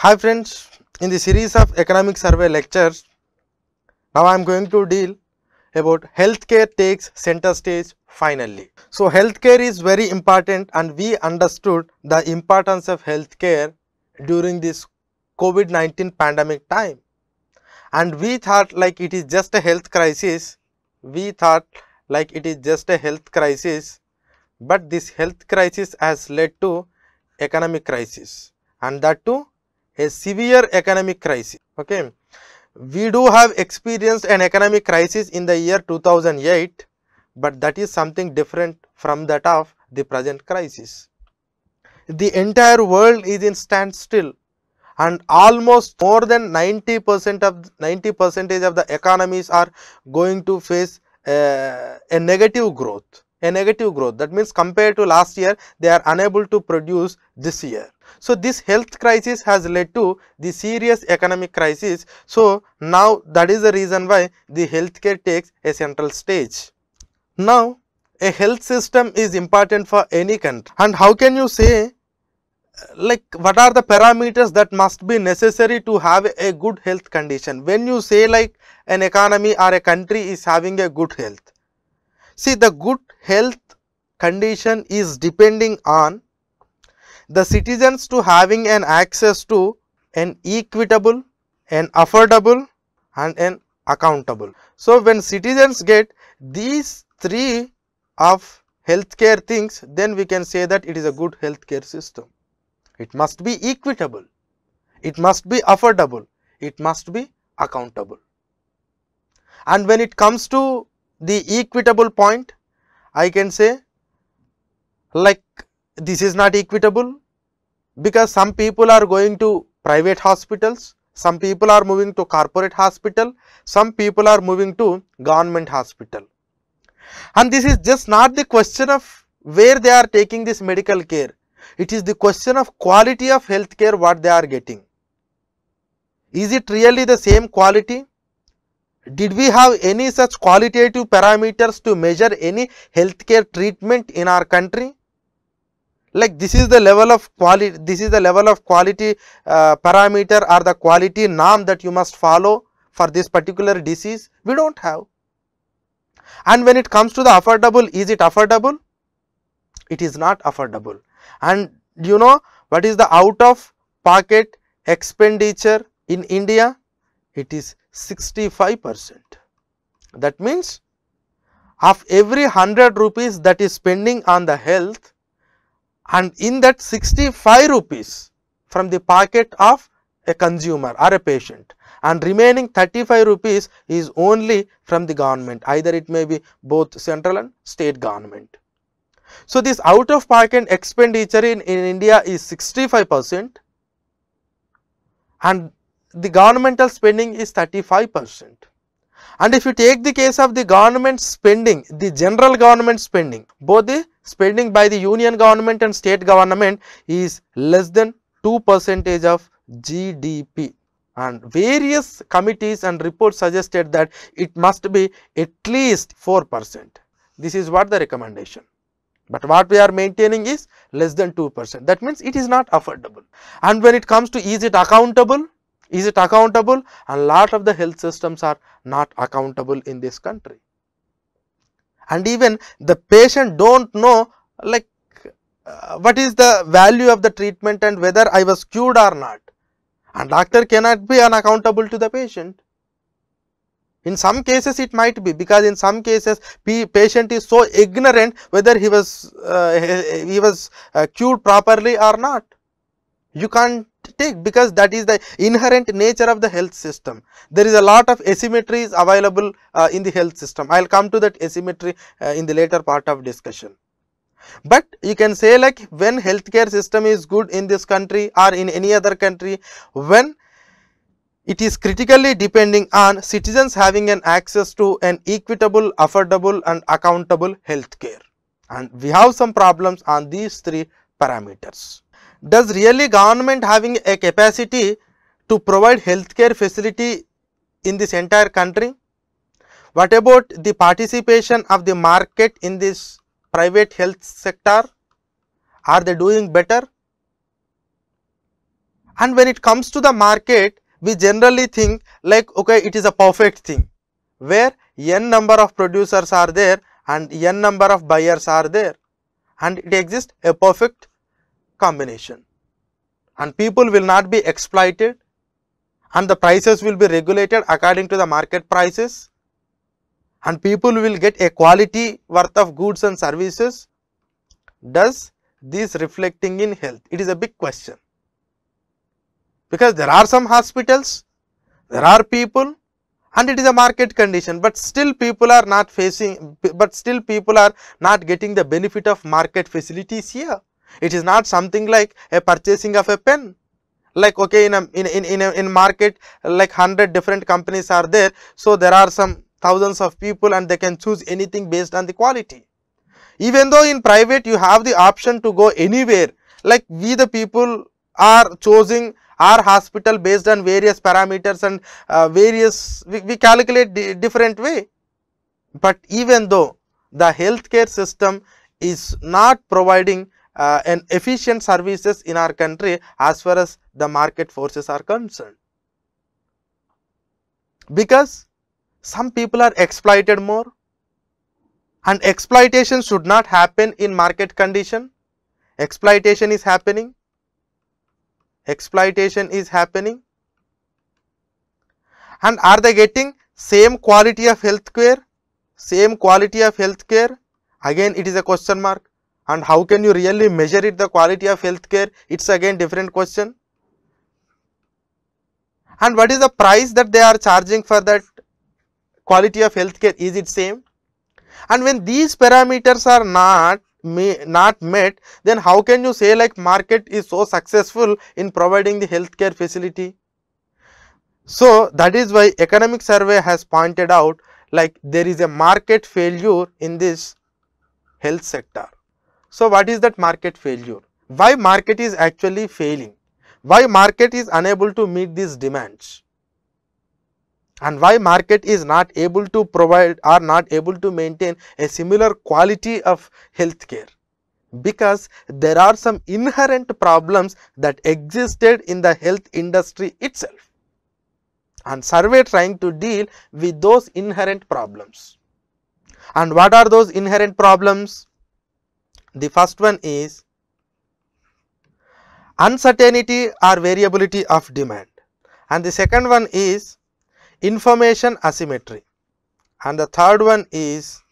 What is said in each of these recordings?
Hi friends, in the series of economic survey lectures, now I am going to deal about healthcare takes center stage finally. So healthcare is very important and we understood the importance of healthcare during this COVID-19 pandemic time. And we thought like it is just a health crisis, but this health crisis has led to economic crisis, and that too a severe economic crisis. Okay, we do have experienced an economic crisis in the year 2008, but that is something different from that of the present crisis. The entire world is in standstill and almost more than 90% of the economies are going to face a negative growth. That means compared to last year, they are unable to produce this year. So this health crisis has led to the serious economic crisis. So now that is the reason why the healthcare takes a central stage. Now a health system is important for any country, and how can you say like what are the parameters that must be necessary to have a good health condition? When you say like an economy or a country is having a good health, see, the good health condition is depending on the citizens to having an access to an equitable, an affordable and an accountable. So when citizens get these three of healthcare things, then we can say that it is a good healthcare system. It must be equitable, it must be affordable, it must be accountable. And when it comes to the equitable point, I can say like this is not equitable because some people are going to private hospitals, some people are moving to corporate hospital, some people are moving to government hospital. And this is just not the question of where they are taking this medical care. It is the question of quality of healthcare what they are getting. Is it really the same quality? Did we have any such qualitative parameters to measure any healthcare treatment in our country? Like this is the level of quality, parameter or the quality norm that you must follow for this particular disease. We don't have. And when it comes to the affordable, is it affordable? It is not affordable. And you know what is the out of pocket expenditure in India? It is 65%. That means of every 100 rupees that is spending on the health, and in that 65 rupees from the pocket of a consumer or a patient, and remaining 35 rupees is only from the government, either it may be both central and state government. So this out of pocket expenditure in India is 65% and the governmental spending is 35%. And if you take the case of the government spending, the general government spending, both the spending by the union government and state government is less than 2% of GDP. And various committees and reports suggested that it must be at least 4%. This is what the recommendation. But what we are maintaining is less than 2%. That means it is not affordable. And when it comes to is it accountable? Is it accountable? A lot of the health systems are not accountable in this country. And even the patient don't know like what is the value of the treatment and whether I was cured or not. And doctor cannot be unaccountable to the patient. In some cases it might be, because in some cases patient is so ignorant whether he was cured properly or not. You can't take, because that is the inherent nature of the health system. There is a lot of asymmetries available in the health system. I will come to that asymmetry in the later part of discussion. But you can say like when healthcare system is good in this country or in any other country, when it is critically depending on citizens having an access to an equitable, affordable and accountable healthcare. And we have some problems on these three parameters. Does really government having a capacity to provide healthcare facility in this entire country? What about the participation of the market in this private health sector? Are they doing better? And when it comes to the market, we generally think like, okay, it is a perfect thing where n number of producers are there and n number of buyers are there, and it exists a perfect combination, and people will not be exploited, and the prices will be regulated according to the market prices, and people will get a quality worth of goods and services. Does this reflecting in health? It is a big question, because there are some hospitals, there are people, and it is a market condition, but still people are not getting the benefit of market facilities here. It is not something like a purchasing of a pen, like okay, in market like 100 different companies are there, so there are some thousands of people and they can choose anything based on the quality. Even though in private you have the option to go anywhere, like we the people are choosing our hospital based on various parameters and we calculate different way. But even though the healthcare system is not providing an efficient services in our country as far as the market forces are concerned, because some people are exploited more, and exploitation should not happen in market condition. Exploitation is happening. Exploitation is happening. And are they getting same quality of healthcare? Same quality of healthcare? Again, it is a question mark. And how can you really measure it, the quality of healthcare? It's again different question. And what is the price that they are charging for that quality of healthcare? Is it same? And when these parameters are not met, then how can you say like market is so successful in providing the healthcare facility? So that is why economic survey has pointed out like there is a market failure in this health sector. So what is that market failure? Why market is actually failing? Why market is unable to meet these demands? And why market is not able to provide or not able to maintain a similar quality of healthcare? Because there are some inherent problems that existed in the health industry itself, and survey trying to deal with those inherent problems. And what are those inherent problems? The first one is uncertainty or variability of demand, and the second one is information asymmetry, and the third one is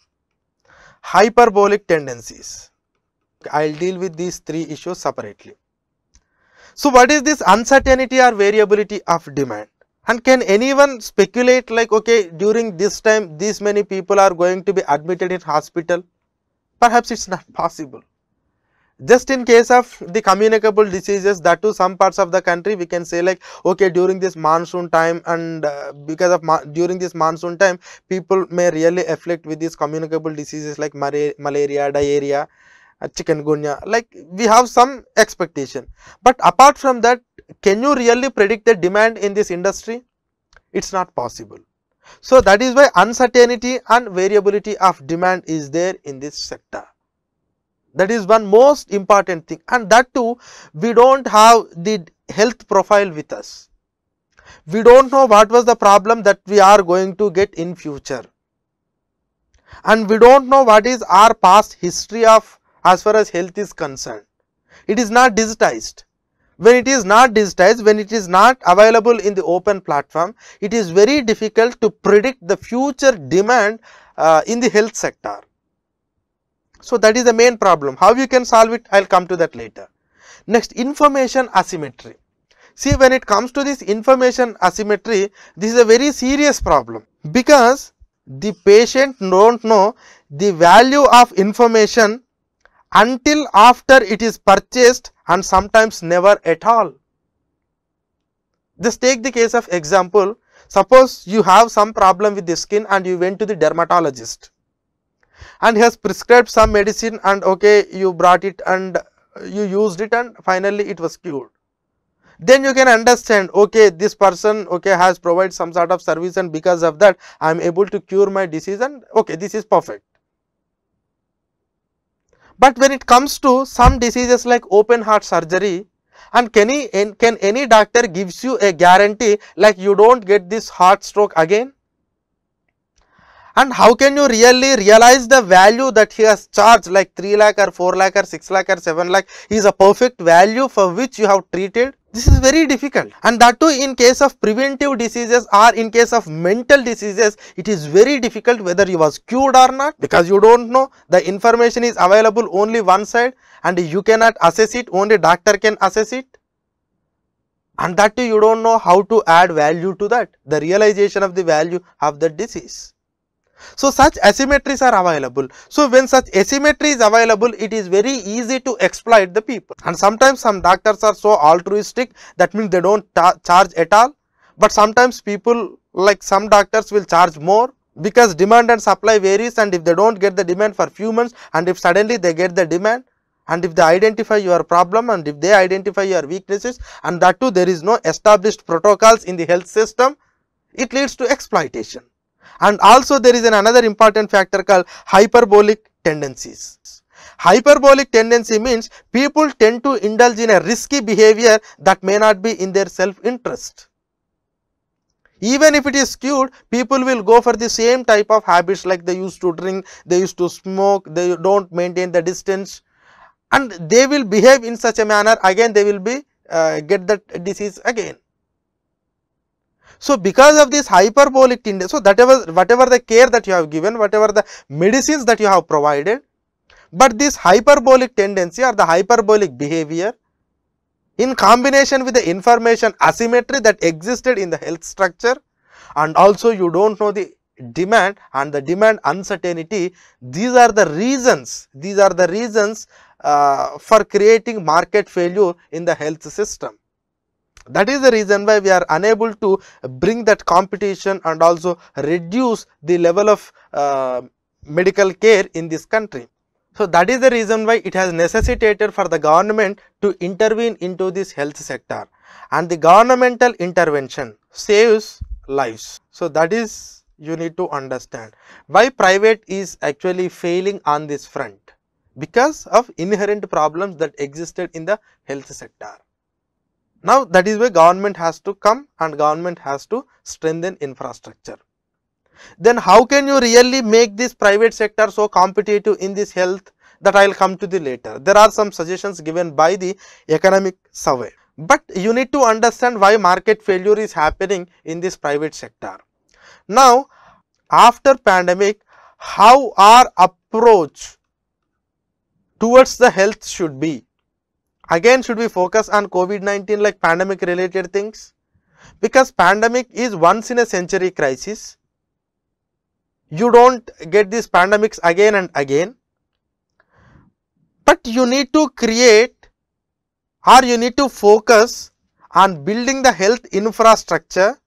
hyperbolic tendencies. I will deal with these three issues separately. So what is this uncertainty or variability of demand? And can anyone speculate like okay, during this time this many people are going to be admitted in hospital? Perhaps it's not possible. Just in case of the communicable diseases, that to some parts of the country we can say like okay, during this monsoon time and because of during this monsoon time people may really afflict with these communicable diseases like malaria, diarrhea, chikungunya, like we have some expectation. But apart from that, can you really predict the demand in this industry? It's not possible. So that is why uncertainty and variability of demand is there in this sector. That is one most important thing, and that too we don't have the health profile with us. We don't know what was the problem that we are going to get in future, and we don't know what is our past history of as far as health is concerned. It is not digitized. When it is not digitized, when it is not available in the open platform, it is very difficult to predict the future demand in the health sector. So that is the main problem. How you can solve it, I will come to that later. Next, information asymmetry. See, when it comes to this information asymmetry, this is a very serious problem, because the patient don't know the value of information until after it is purchased, and sometimes never at all. Just take the case of example. Suppose you have some problem with the skin and you went to the dermatologist, and he has prescribed some medicine, and okay, you brought it and you used it and finally it was cured. Then you can understand, okay, this person okay has provided some sort of service, and because of that I am able to cure my disease, and okay, this is perfect. But when it comes to some diseases like open heart surgery, And can any doctor gives you a guarantee like you don't get this heart stroke again? And how can you really realize the value that he has charged, like 3 lakh or 4 lakh or 6 lakh or 7 lakh is a perfect value for which you have treated? This is very difficult, and that too in case of preventive diseases or in case of mental diseases, it is very difficult whether you was cured or not, because you don't know. The information is available only one side and you cannot assess it, only doctor can assess it. And that too you don't know how to add value to that, the realization of the value of the disease. So such asymmetries are available. So when such asymmetry is available, it is very easy to exploit the people. And sometimes some doctors are so altruistic, that means they don't charge at all. But sometimes people, like some doctors, will charge more, because demand and supply varies, and if they don't get the demand for few months, and if suddenly they get the demand, and if they identify your problem, and if they identify your weaknesses, and that too there is no established protocols in the health system, it leads to exploitation. And also there is another important factor called hyperbolic tendencies. Hyperbolic tendency means people tend to indulge in a risky behavior that may not be in their self-interest. Even if it is cured, people will go for the same type of habits, like they used to drink, they used to smoke, they don't maintain the distance, and they will behave in such a manner, again they will be get that disease again. So because of this hyperbolic tendency, so whatever the care that you have given, whatever the medicines that you have provided, but this hyperbolic tendency or the hyperbolic behavior in combination with the information asymmetry that existed in the health structure, and also you don't know the demand and the demand uncertainty, these are the reasons for creating market failure in the health system. That is the reason why we are unable to bring that competition and also reduce the level of medical care in this country. So that is the reason why it has necessitated for the government to intervene into this health sector, and the governmental intervention saves lives. So that is, you need to understand why private is actually failing on this front, because of inherent problems that existed in the health sector. Now that is why government has to come and government has to strengthen infrastructure. Then how can you really make this private sector so competitive in this health? That I will come to the later. There are some suggestions given by the economic survey, but you need to understand why market failure is happening in this private sector. Now after pandemic, how our approach towards the health should be? Again, should we focus on COVID-19 like pandemic related things? Because pandemic is once in a century crisis. You don't get these pandemics again and again. But you need to create, or you need to focus on building the health infrastructure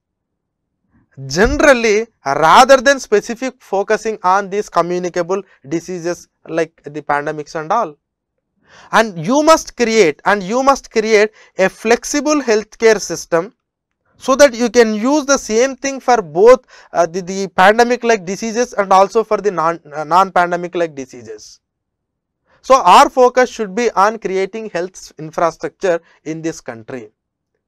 generally, rather than specific focusing on these communicable diseases like the pandemics and all. And you must create a flexible healthcare system, so that you can use the same thing for both the pandemic like diseases and also for the non-pandemic like diseases. So our focus should be on creating health infrastructure in this country.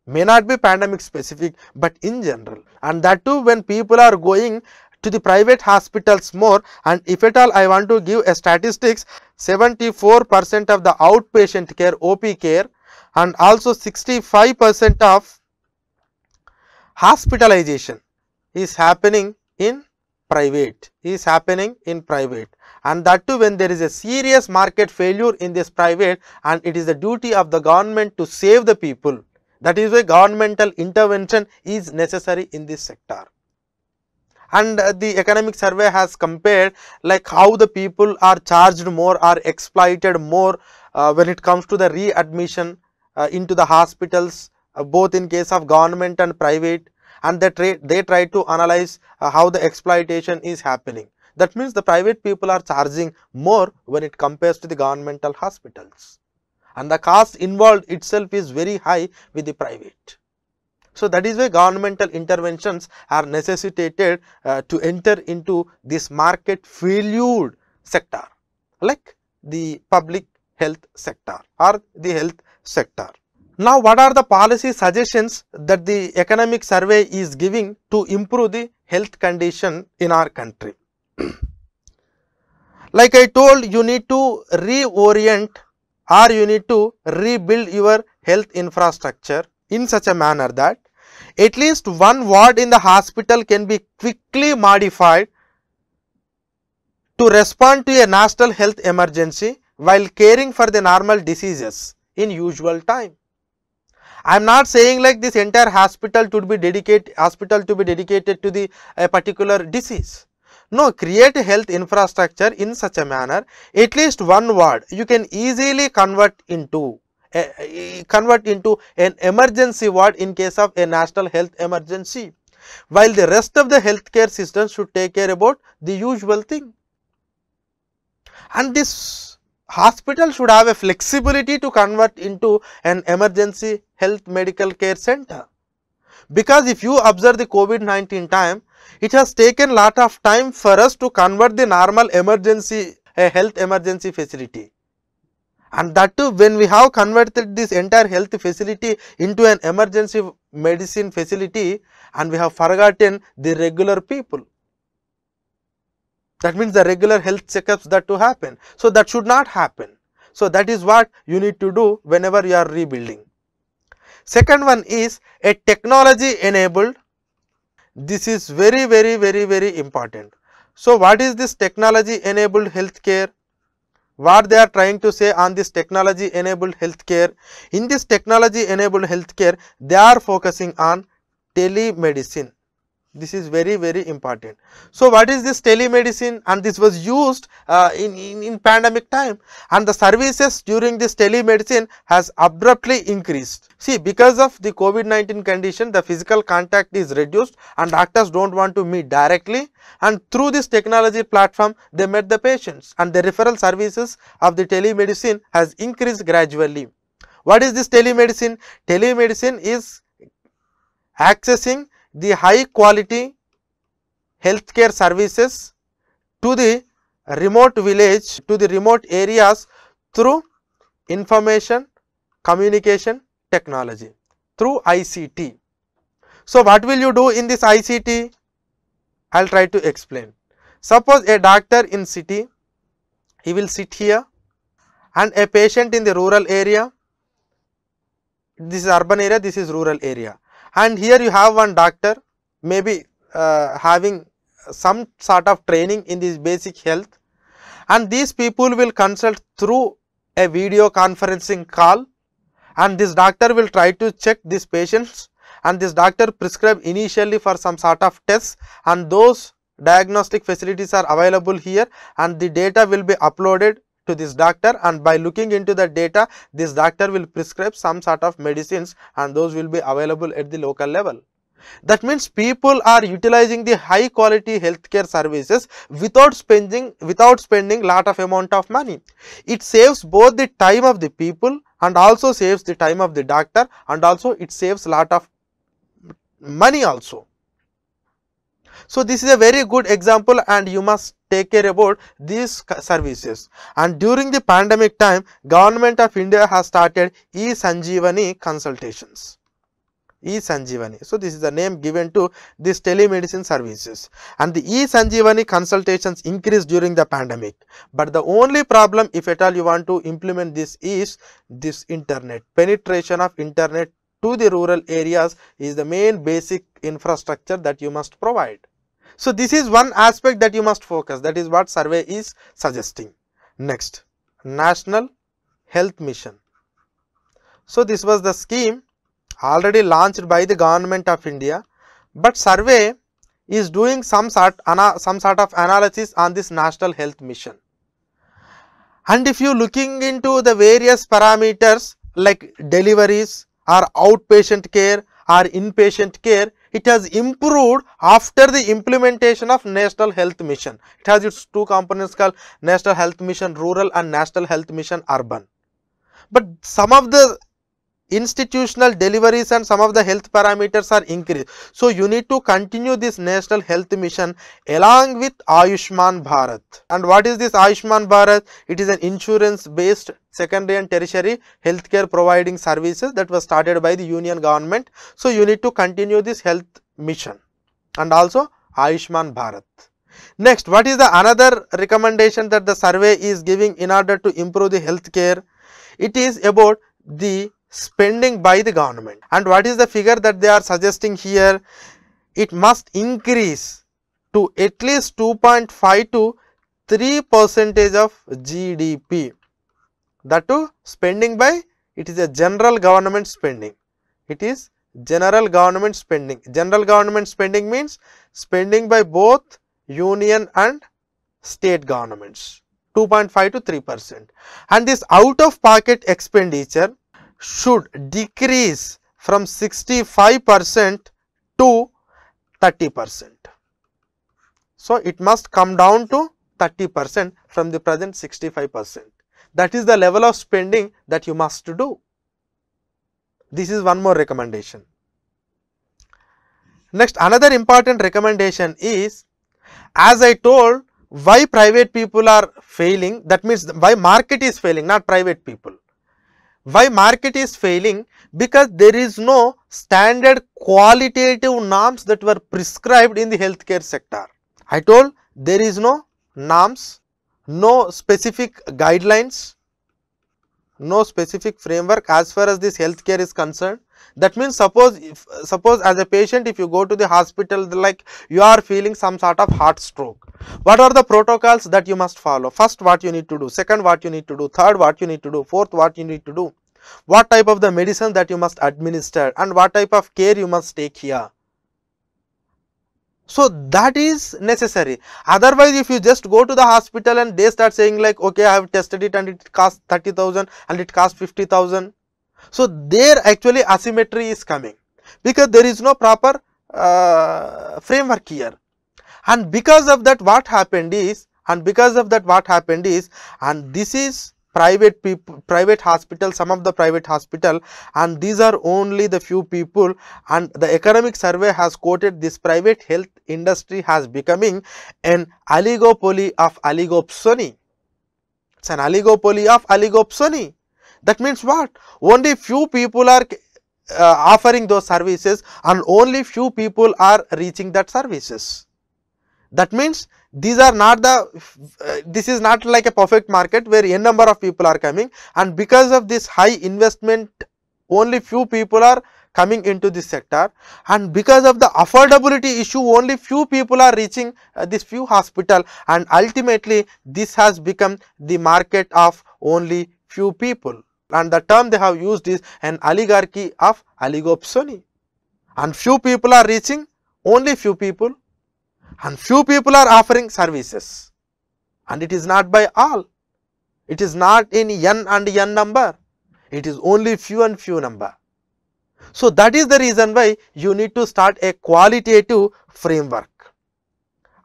May not be pandemic specific, but in general, and that too when people are going to the private hospitals more. And if at all I want to give a statistics, 74% of the outpatient care, OP care, and also 65% of hospitalization is happening in private, and that too when there is a serious market failure in this private, and it is the duty of the government to save the people. That is why governmental intervention is necessary in this sector. And the economic survey has compared like how the people are charged more, are exploited more when it comes to the readmission into the hospitals, both in case of government and private, and they try to analyze how the exploitation is happening. That means the private people are charging more when it compares to the governmental hospitals, and the cost involved itself is very high with the private. So that is why governmental interventions are necessitated to enter into this market failure sector, like the public health sector or the health sector. Now, what are the policy suggestions that the economic survey is giving to improve the health condition in our country? Like I told, you need to reorient or you need to rebuild your health infrastructure in such a manner that at least one ward in the hospital can be quickly modified to respond to a national health emergency while caring for the normal diseases in usual time. I am not saying like this entire hospital to be dedicated to the a particular disease. No, create a health infrastructure in such a manner, at least one ward you can easily convert into an emergency ward in case of a national health emergency, while the rest of the healthcare system should take care about the usual thing. And this hospital should have a flexibility to convert into an emergency health medical care center. Because if you observe the COVID-19 time, it has taken lot of time for us to convert the normal emergency, a health emergency facility. And that too, when we have converted this entire health facility into an emergency medicine facility, and we have forgotten the regular people. That means the regular health checkups that to happen. So that should not happen. So that is what you need to do whenever you are rebuilding. Second one is a technology enabled. This is very important. So what is this technology enabled healthcare? What they are trying to say on this technology enabled healthcare? In this technology enabled healthcare, they are focusing on telemedicine. This is very important. So what is this telemedicine? And this was used in pandemic time, and the services during this telemedicine has abruptly increased. See, because of the COVID-19 condition, the physical contact is reduced and doctors don't want to meet directly, and through this technology platform they met the patients, and the referral services of the telemedicine has increased gradually. What is this telemedicine? Telemedicine is accessing the high quality healthcare services to the remote village, to the remote areas through information communication technology, through ICT. So what will you do in this ICT? I will try to explain. Suppose a doctor in city, he will sit here, and a patient in the rural area, this is urban area, this is rural area. And here you have one doctor, maybe having some sort of training in this basic health, and these people will consult through a video conferencing call, and this doctor will try to check these patients, and this doctor prescribe initially for some sort of tests, and those diagnostic facilities are available here, and the data will be uploaded to this doctor, and by looking into the data, this doctor will prescribe some sort of medicines, and those will be available at the local level. That means people are utilizing the high quality healthcare services without spending lot of amount of money. It saves both the time of the people and also saves the time of the doctor, and also it saves lot of money also. So this is a very good example, and you must take care about these services. And during the pandemic time, Government of India has started eSanjeevani consultations. eSanjeevani. So this is the name given to this telemedicine services, and the eSanjeevani consultations increased during the pandemic. But the only problem, if at all you want to implement this, is this internet. Penetration of internet to the rural areas is the main basic infrastructure that you must provide. So this is one aspect that you must focus, that is what survey is suggesting. Next, National Health Mission. So this was the scheme already launched by the Government of India, but survey is doing some sort of analysis on this National Health Mission. And if you looking into the various parameters like deliveries or outpatient care or inpatient care, it has improved after the implementation of National Health Mission. It has its two components called National Health Mission Rural and National Health Mission Urban. But some of the institutional deliveries and some of the health parameters are increased. So you need to continue this national health mission along with Ayushman Bharat. And what is this Ayushman Bharat? It is an insurance based secondary and tertiary healthcare providing services that was started by the union government. So you need to continue this health mission and also Ayushman Bharat. Next, what is the another recommendation that the survey is giving in order to improve the healthcare? It is about the spending by the government. And what is the figure that they are suggesting here? It must increase to at least 2.5 to 3% of GDP. That too spending by, it is a general government spending. It is general government spending. General government spending means spending by both union and state governments, 2.5 to 3%. And this out of pocket expenditure should decrease from 65% to 30%. So it must come down to 30% from the present 65%. That is the level of spending that you must do. This is one more recommendation. Next, another important recommendation is, as I told, why private people are failing, that means why market is failing, not private people. Why market is failing? Because there is no standard qualitative norms that were prescribed in the healthcare sector. I told there is no norms, no specific guidelines, no specific framework as far as this healthcare is concerned. That means suppose as a patient, if you go to the hospital, like you are feeling some sort of heart stroke, what are the protocols that you must follow? First, what you need to do, second, what you need to do, third, what you need to do, fourth, what you need to do, what type of the medicine that you must administer and what type of care you must take here. So that is necessary. Otherwise, if you just go to the hospital and they start saying like, okay, I have tested it and it cost 30,000 and it cost 50,000. So there actually asymmetry is coming because there is no proper framework here. And because of that what happened is, and this is private people, private hospital, some of the private hospital, and these are only the few people, and the economic survey has quoted this private health industry has becoming an oligopoly of oligopsony. It's an oligopoly of oligopsony. That means what? Only few people are offering those services and only few people are reaching that services. That means these are not the, this is not like a perfect market where n number of people are coming, and because of this high investment only few people are coming into this sector, and because of the affordability issue only few people are reaching this few hospital, and ultimately this has become the market of only few people, and the term they have used is an oligarchy of oligopsony, and few people are reaching only few people, and few people are offering services, and it is not by all, it is not in n and n number, it is only few and few number. So that is the reason why you need to start a qualitative framework,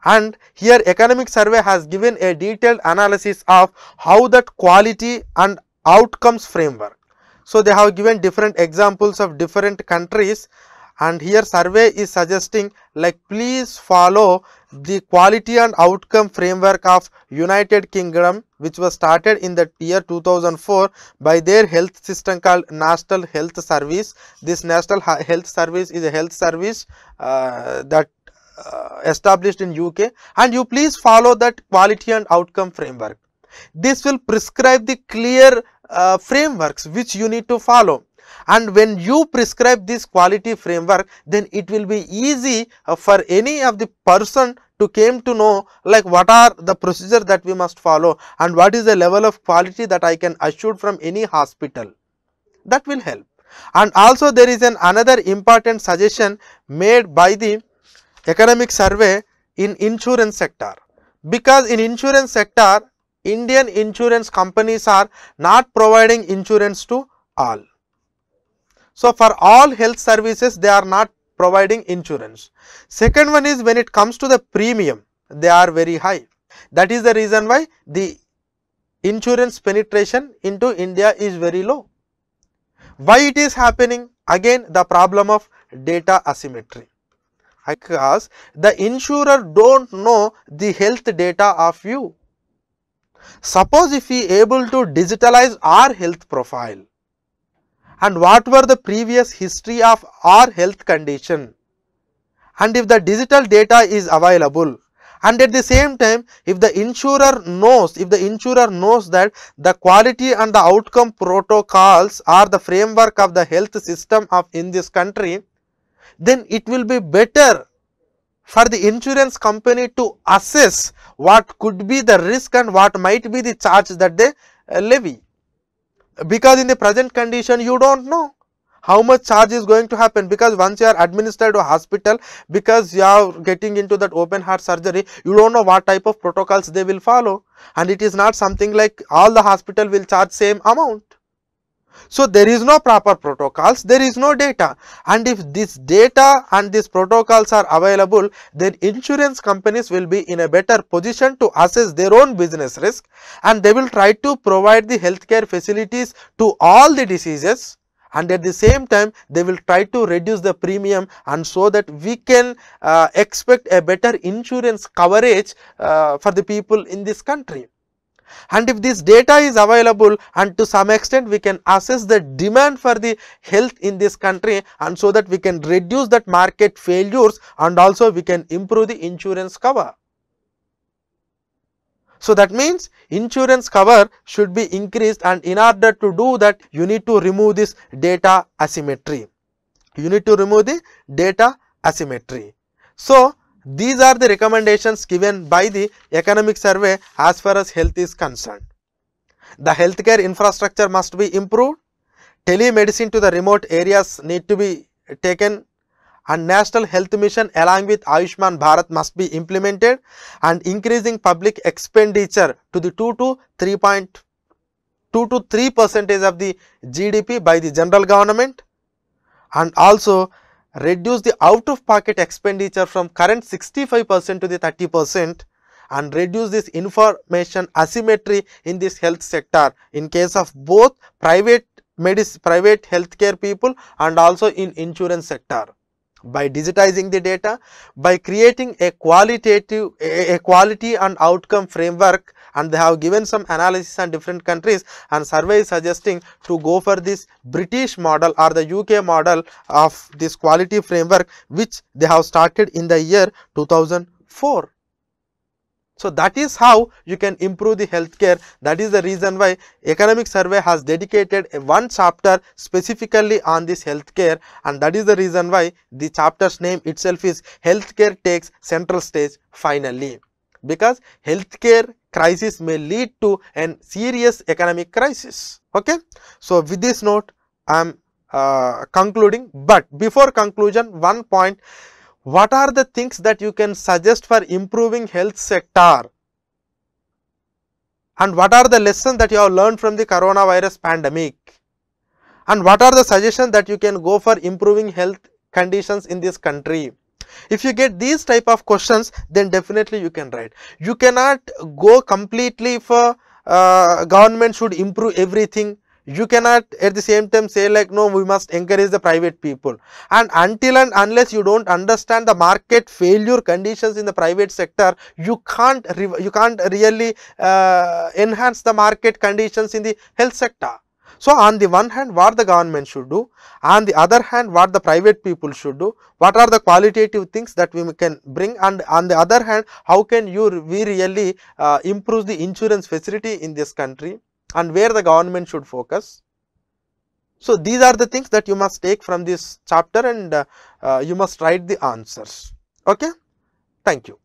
and here economic survey has given a detailed analysis of how that quality and outcomes framework. So they have given different examples of different countries, and here survey is suggesting like please follow the quality and outcome framework of United Kingdom, which was started in the year 2004 by their health system called National Health Service. This National Health Service is a health service that established in UK, and you please follow that quality and outcome framework. This will prescribe the clear frameworks which you need to follow, and when you prescribe this quality framework, then it will be easy for any of the person to came to know like what are the procedure that we must follow and what is the level of quality that I can assure from any hospital. That will help. And also there is another important suggestion made by the economic survey in insurance sector, because in insurance sector Indian insurance companies are not providing insurance to all. So for all health services they are not providing insurance. Second one is when it comes to the premium, they are very high. That is the reason why the insurance penetration into India is very low. Why it is happening? Again, the problem of data asymmetry. Because the insurer don't know the health data of you. Suppose if we able to digitalize our health profile and what were the previous history of our health condition, and if the digital data is available, and at the same time if the insurer knows that the quality and the outcome protocols are the framework of the health system of in this country, then it will be better for the insurance company to assess what could be the risk and what might be the charge that they levy. Because in the present condition you don't know how much charge is going to happen, because once you are administered to a hospital, because you are getting into that open heart surgery, you don't know what type of protocols they will follow, and it is not something like all the hospital will charge same amount. So there is no proper protocols, there is no data, and if this data and these protocols are available, then insurance companies will be in a better position to assess their own business risk, and they will try to provide the healthcare facilities to all the diseases, and at the same time they will try to reduce the premium, and so that we can expect a better insurance coverage for the people in this country. And if this data is available, and to some extent we can assess the demand for the health in this country, and so that we can reduce that market failures, and also we can improve the insurance cover. So that means insurance cover should be increased, and in order to do that you need to remove this data asymmetry. So these are the recommendations given by the economic survey as far as health is concerned. The healthcare infrastructure must be improved, telemedicine to the remote areas need to be taken, and National Health Mission along with Ayushman Bharat must be implemented, and increasing public expenditure to the 2 to 3% of the GDP by the general government, and also reduce the out of pocket expenditure from current 65% to the 30%, and reduce this information asymmetry in this health sector in case of both private healthcare people and also in insurance sector. By digitizing the data, by creating a quality and outcome framework, and they have given some analysis on different countries, and survey is suggesting to go for this British model or the UK model of this quality framework, which they have started in the year 2004. So that is how you can improve the healthcare. That is the reason why economic survey has dedicated one chapter specifically on this healthcare, and that is the reason why the chapter's name itself is Healthcare Takes Central Stage Finally, because healthcare crisis may lead to a serious economic crisis. Okay. So with this note I am concluding, but before conclusion, one point: what are the things that you can suggest for improving health sector, and what are the lessons that you have learned from the coronavirus pandemic, and what are the suggestions that you can go for improving health conditions in this country? If you get these type of questions, then definitely you can write. You cannot go completely for government should improve everything. You cannot at the same time say like, no, we must encourage the private people, and until and unless you don't understand the market failure conditions in the private sector, you can't really enhance the market conditions in the health sector. So on the one hand, what the government should do, on the other hand what the private people should do, what are the qualitative things that we can bring, and on the other hand how can we really improve the insurance facility in this country, and where the government should focus. So these are the things that you must take from this chapter, and you must write the answers. Okay. Thank you.